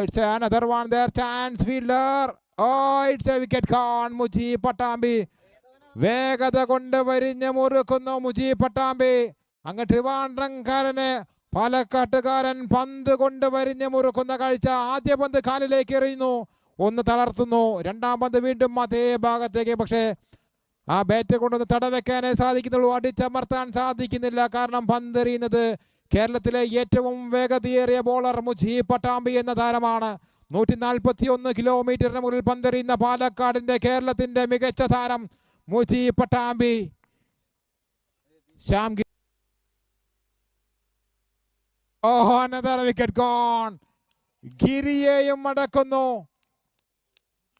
it's another one there. Chance fielder. Oh, it's a wicket gone. Mujib Pattambi. വേഗത കൊണ്ട് വരിഞ്ഞ് മുറുക്കുന്നു മുജീബ് പട്ടാമ്പി. അങ്ങ് ട്രിവാൻഡ്രംകാരന് പാലക്കാട്ടുകാരൻ പന്ത് കൊണ്ട് വരിഞ്ഞ് മുറുക്കുന്ന കാഴ്ച. ആദ്യ പന്ത് കാലിലേക്ക് എറിയുന്നു, ഒന്ന് തളർത്തുന്നു. രണ്ടാം പന്ത് വീണ്ടും അതേ ഭാഗത്തേക്ക്. പക്ഷേ ആ ബാറ്റ് കൊണ്ടൊന്ന് തടവെക്കാനേ സാധിക്കുന്നുള്ളൂ, അടിച്ചമർത്താൻ സാധിക്കുന്നില്ല. കാരണം പന്ത് എറിയുന്നത് കേരളത്തിലെ ഏറ്റവും വേഗതയേറിയ ബോളർ മുജീബ് പട്ടാമ്പി എന്ന താരമാണ്. 141 കിലോമീറ്ററിന് മുകളിൽ പന്തെറിയുന്ന പാലക്കാടിന്റെ കേരളത്തിന്റെ മികച്ച താരം Mujeeb Pattambi. Shyam another wicket gone. ഗിരിയെയും മടക്കുന്നു.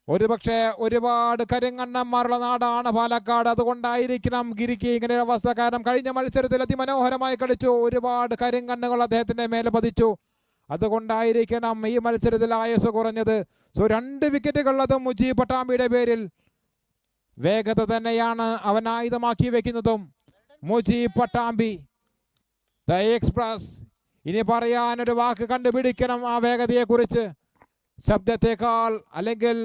ഒരുപക്ഷെ ഒരുപാട് കരിങ്കണ്ണന്മാരുള്ള നാടാണ് പാലക്കാട്, അതുകൊണ്ടായിരിക്കണം ഗിരിക്ക് ഇങ്ങനെ ഒരു അവസ്ഥ. കാരണം കഴിഞ്ഞ മത്സരത്തിൽ അതിമനോഹരമായി കളിച്ചു, ഒരുപാട് കരിങ്കണ്ണുകൾ അദ്ദേഹത്തിന്റെ മേലെ പതിച്ചു. അതുകൊണ്ടായിരിക്കണം ഈ മത്സരത്തിൽ ആയുസ് കുറഞ്ഞത്. സോ 2 വിക്കറ്റുകളുള്ളതും മുജീബ് പട്ടാമ്പിയുടെ പേരിൽ. വേഗത തന്നെയാണ് അവൻ ആയുധമാക്കി വെക്കുന്നതും മുജീബ് പട്ടാമ്പി. The express. ഇനി പറയാനൊരു വാക്ക് കണ്ടുപിടിക്കണം ആ വേഗതയെ കുറിച്ച്. ശബ്ദത്തെക്കാൾ അല്ലെങ്കിൽ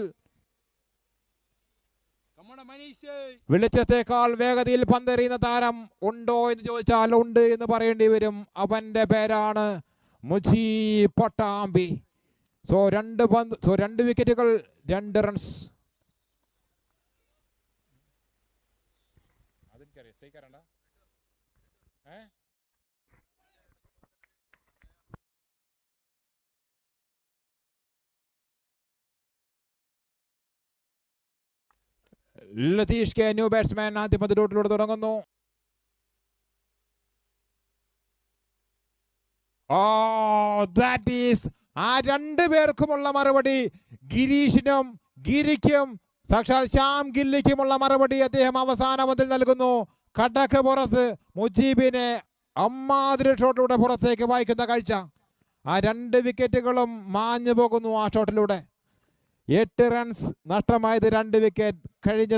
വെളിച്ചത്തെക്കാൾ വേഗതയിൽ പന്തെറിയുന്ന താരം ഉണ്ടോ എന്ന് ചോദിച്ചാൽ ഉണ്ട് എന്ന് പറയേണ്ടി വരും. അവന്റെ പേരാണ് മുജീബ് പട്ടാമ്പി. സോ 2 വിക്കറ്റുകൾ, 2 runs. Latheesh K new batsman ആദ്യ പന്ത് ഡോട്ടിലൂടെ തുടങ്ങുന്നു. ആ 2 പേർക്കുമുള്ള മറുപടി, ഗിരീഷിനും ഗിരിക്കും സാക്ഷാൽ ശ്യാം ഗില്ലിക്കുമുള്ള മറുപടി അദ്ദേഹം അവസാന പന്തിൽ നൽകുന്നു. കടക്ക് പുറത്ത് മുജീബിനെ അമ്മാതിരി ഷോട്ടിലൂടെ പുറത്തേക്ക് വായിക്കുന്ന കാഴ്ച. ആ 2 വിക്കറ്റുകളും മാഞ്ഞു പോകുന്നു ആ ഷോട്ടിലൂടെ. 8 റൺസ് നഷ്ടമായത്, 2 വിക്കറ്റ്. കഴിഞ്ഞ